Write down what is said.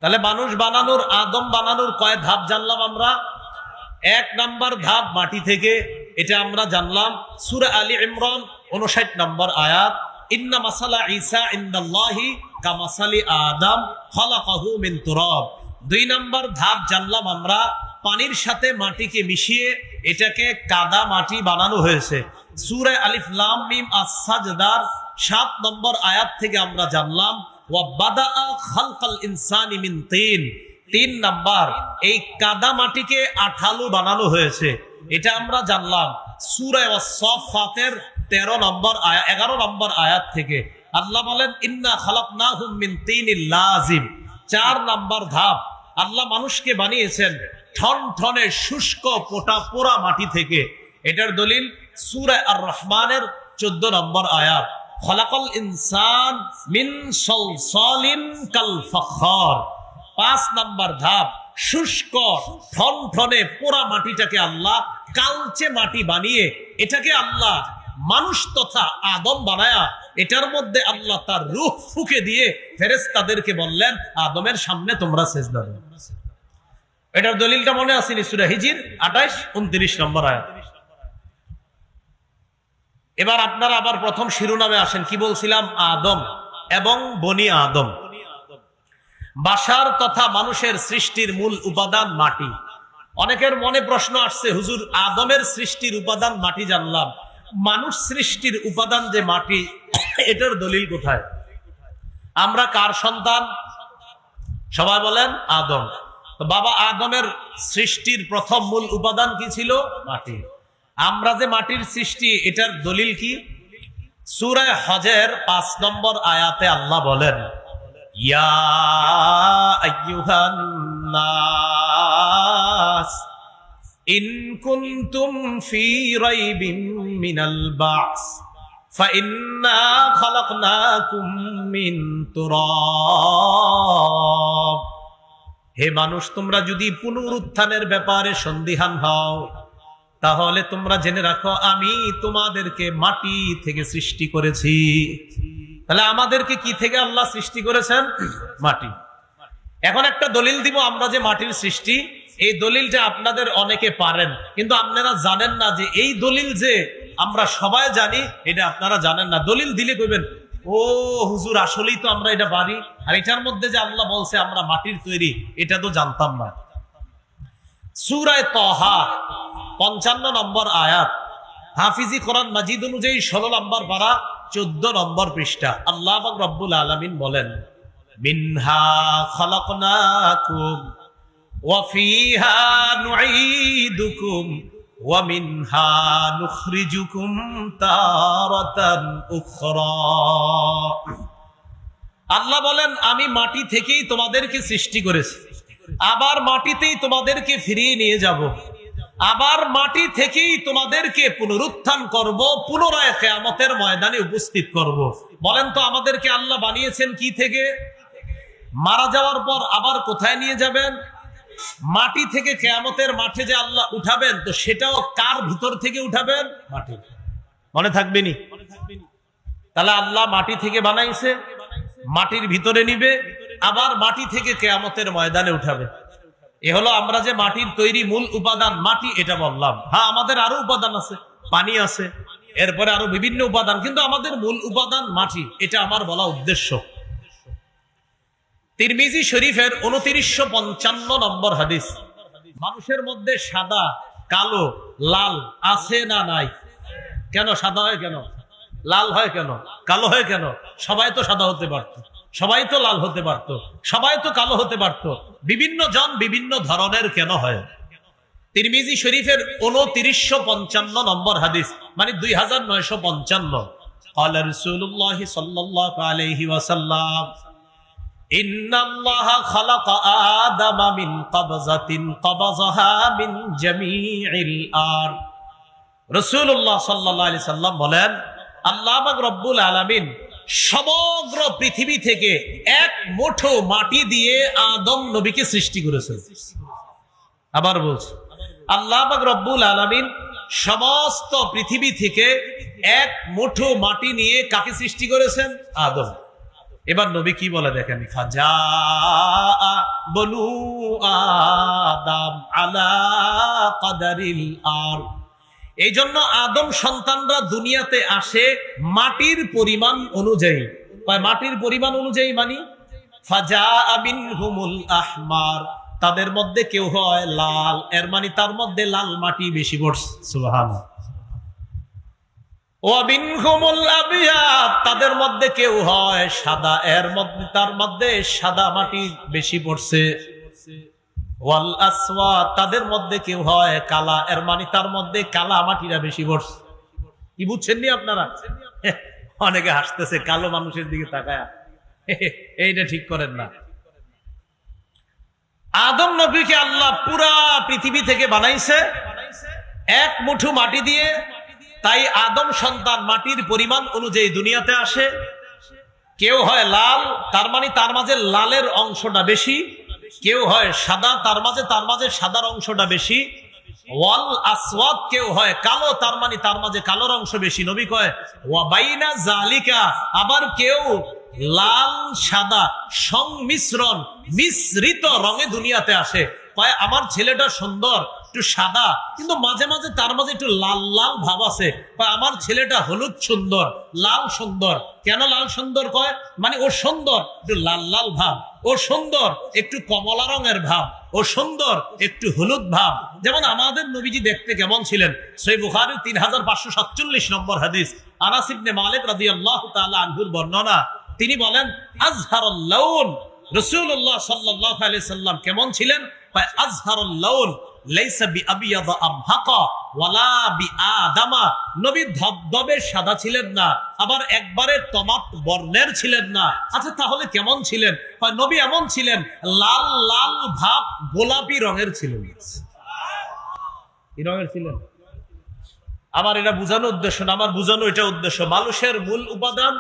তাহলে মানুষ বানানোর, আদম বানানোর কয় ধাপ জানলাম আমরা? 1 নাম্বার ধাপ মাটি থেকে, এটা আমরা জানলাম সূরা আলী ইমরান 59 নম্বর আয়াত, ইন্না মাসালা ঈসা ইনদাল্লাহি কামাসালি আদম খলাকাহু মিন তুরাব। 2 নাম্বার ধাপ জানলাম আমরা পানির সাথে মাটিকে মিশিয়ে এটাকে কাদা মাটি বানানো হয়েছে। সূরা আলিফ লাম মিম আস-সাজদার 7 নম্বর আয়াত থেকে আমরা জানলাম ওয়া বাদাআ খালকাল ইনসানি মিন তিন। 3 নাম্বার এই কাদা মাটিকে আঠালো বানানো হয়েছে, এটা আমরা জানলাম সূরা ওয়াস-সাফফাতের 11 নম্বর আয়াত থেকে। আল্লাহ বলেন ইন্না খালাকনাহুম মিন তিনিল লাযিম। 4 নাম্বার ধাপ, আল্লাহ মানুষকে বানিয়েছেন ঠনঠনে শুষ্ক পোড়া মাটি থেকে। এটার দলিল সূরা আর-রহমানের 14 নম্বর আয়াত, খলাকাল ইনসান মিন সালসালিন কাল ফাখার। 5 নাম্বার ধাপ, শুষ্ক ঠনঠনে পোড়া মাটিটাকে আল্লাহ কালচে মাটি বানিয়ে এটাকে আল্লাহ মানুষ তথা আদম বানায়া এটার মধ্যে আল্লাহ তার রূহ ফুঁকে দিয়ে ফেরেশতাদেরকে বললেন আদমের সামনে তোমরা সিজদা দাও। এটার দলিলটা মনে আসেনি? সূরা হিজর 28-29 নম্বর আয়াত। এবার আপনারা আবার প্রথম শিরোনামে আসেন। কি বলছিলাম? আদম এবং বনি আদম। বাশার তথা মানুষের সৃষ্টির মূল উপাদান মাটি। অনেকের মনে প্রশ্ন আসছে, হুজুর আদমের সৃষ্টির উপাদান মাটি জানলাম, মানুষ সৃষ্টির উপাদান যে মাটি, এটার দলিল কোথায়? আমরা কার সন্তান? সবাই বলেন আদম। তো বাবা আদমের সৃষ্টির প্রথম মূল উপাদান কি ছিল? মাটি। আমরা যে মাটির সৃষ্টি, এটার দলিল কি? সূরা হজের 5 নম্বর আয়াতে আল্লাহ বলেন ইয়া আইয়ুহান নাস ইন কুনতুম ফি রাইবিন মিনাল বা'স ফাইন্না খালাকনাকুম মিন তুরাব। হে মানুষ, তোমরা যদি পুনরুত্থানের ব্যাপারে সন্দিহান হও তাহলে তোমরা জেনে রাখো আমি তোমাদেরকে মাটি থেকে সৃষ্টি করেছি। তাহলে আমাদেরকে কি থেকে আল্লাহ সৃষ্টি করেছেন? মাটি। এখন একটা দলিল দিব আমরা যে মাটির সৃষ্টি, এই দলিলটা আপনাদের অনেকে পারেন, কিন্তু আপনারা জানেন না যে এই দলিল যে আমরা সবাই জানি এটা আপনারা জানেন না। দলিল দিলে কইবেন ও হুজুর আসলেই তো আমরা এটা পারি, আর এটার মধ্যে যে আল্লাহ বলছে আমরা মাটির তৈরি এটা তো জানতাম না। সূরা তাহা 55 নম্বর আয়াত, হাফিজি কোরআন মাজিদ অনুযায়ী 16 নম্বর পারা 14 নম্বর পৃষ্ঠা, আল্লাহ পাক রব্বুল আলামিন বলেন মিনহা খালাকনাকুম ওয়া ফিহা নুঈদুকুম ওয়া মিনহা নুখরিজুকুম তারাতান উখরা। আল্লাহ বলেন আমি মাটি থেকেই তোমাদেরকে সৃষ্টি করেছি, আবার মাটিতেই তোমাদেরকে ফিরিয়ে নিয়ে যাব, আবার মাটি থেকেই তোমাদেরকে পুনরুত্থান করব, পুনরায় কিয়ামতের ময়দানে উপস্থিত করব। বলেন তো আমাদেরকে আল্লাহ বানিয়েছেন কি থেকে? মারা যাওয়ার পর আবার কোথায় নিয়ে যাবেন? মাটি থেকে। কিয়ামতের মাঠে যে আল্লাহ উঠাবেন, তো সেটাও কার ভিতর থেকে উঠাবেন? মাটি। মনে থাকবে নি? তাহলে আল্লাহ মাটি থেকে বানাইছে, মাটির ভিতরে নিবে, আবার মাটি থেকে কিয়ামতের ময়দানে উঠাবে। এ হলো আমরা যে মাটির তৈরি মূল উপাদান মাটি, এটা বললাম। হ্যাঁ, আমাদের আরো উপাদান আছে, পানি আছে, এরপরে আরো বিভিন্ন উপাদান, কিন্তু আমাদের মূল উপাদান মাটি, এটা আমার বলা উদ্দেশ্য। তিরমিজি শরীফের 2955 নম্বর হাদিস, মানুষের মধ্যে সাদা, কালো, লাল আছে না নাই? কেন সাদা হয়, কেন লাল হয়, কেন কালো হয়? কেন? সবাই তো সাদা হতে পারত, সবাই তো লাল হতে পারত, সবাই তো কালো হতে পারত, বিভিন্ন জন বিভিন্ন ধরনের কেন হয়? তিরমিজি শরীফের 2955 নম্বর হাদিস, মানে 2955। ক্বালা রাসূলুল্লাহ সাল্লাল্লাহু আলাইহি ওয়াসাল্লাম ইন্নাল্লাহা খালাকা আদামা মিন কবযাতিন কবযাহা মিন জামিইল আরদ। রাসূলুল্লাহ সাল্লাল্লাহু আলাইহি সাল্লাম বলেন আল্লাহ পাক রব্বুল আলামিন সমগ্র পৃথিবী থেকে এক মুঠো মাটি দিয়ে আদম নবীকে সৃষ্টি করেছেন। আবার বলছি, আল্লাহ পাক রব্বুল আলামিন সমস্ত পৃথিবী থেকে এক মুঠো মাটি নিয়ে কাকে সৃষ্টি করেছেন? আদম। এবার নবী কি বলে দেখেন, ফাজা বনু আদম আলা কাদারিল আর। এই জন্য আদম সন্তানরা দুনিয়াতে আসে মাটির পরিমাণ অনুযায়ী। মাটির পরিমাণ অনুযায়ী মানি ফাজা মিনহুমুল আহমার, তাদের মধ্যে কেউ হয় লাল, এর মানে তার মধ্যে লাল মাটি বেশি পড়ছে। সুবহানাল্লাহ। ওয়া মিনহুমুল আবিয়াদ, তাদের মধ্যে কেউ হয় সাদা, এর মধ্যে তার মধ্যে সাদা মাটি বেশি পড়ছে। ওয়াল আসওয়াদ, তাদের মধ্যে কেউ হয় কালা, এর মানে তার মধ্যে কালা মাটিটা বেশি পড়ছে। কি বুঝছেন নি আপনারা? অনেকে হাসতেছে কালো মানুষের দিকে তাকায়, এইটা ঠিক করেন না। আদম নবীকে আল্লাহ পুরা পৃথিবী থেকে বানাইছে এক মুঠো মাটি দিয়ে। তাই আদম সন্তান মাটির পরিমাণ অনুযায়ী দুনিয়াতে আসে। কেউ হয় লাল, তার মানে তার মাঝে লালের অংশটা বেশি। কেউ হয় সাদা, তার মাঝে সাদার অংশটা বেশি। ওয়াল আসওয়াদ, কেউ হয় কালো, তার মানে তার মাঝে কালোর অংশ বেশি। নবী কয় ওয়া বাইনা জালিকা, আবার কেউ লাল সাদা সংমিশ্রণ মিশ্রিত রঙে দুনিয়াতে আসে। কয় আমার ছেলেটা সুন্দর, একটু সাদা, কিন্তু মাঝে মাঝে তার মাঝে একটু লাল লাল ভাব আছে। কয় আমার ছেলেটা হলুদ সুন্দর, লাল সুন্দর। কেন লাল সুন্দর কয়? মানে ও সুন্দর একটু লাল লাল ভাব, ও সুন্দর একটু কমলা রঙের ভাব, ও সুন্দর একটু হলুদ ভাব। যেমন আমাদের নবীজি দেখতে কেমন ছিলেন? সহিহ বুখারী 3547 নম্বর হাদিস, আনাস ইবনে মালিক রাদিয়াল্লাহু তাআলা আনহুর বর্ণনা। তিনি বলেন আজহারুল লাউন, রাসূলুল্লাহ সাল্লাল্লাহু আলাইহি সাল্লাম কেমন ছিলেন? আজহারুল লাউন লাইসা বিআবিয়াদ আমহাকা ওয়ালা বিআদামা, নবী ধবধবে সাদা ছিলেন না, আবার একবারে তমাট বর্ণের ছিলেন না। আচ্ছা তাহলে কেমন ছিলেন? নবী এমন ছিলেন লাল লাল ভাব গোলাপি রঙের ছিলেন। কি রঙের ছিলেন? আমার এটা বোঝানো উদ্দেশ্য না, আমার বোঝানো এটা উদ্দেশ্য। মানুষের মূল উপাদান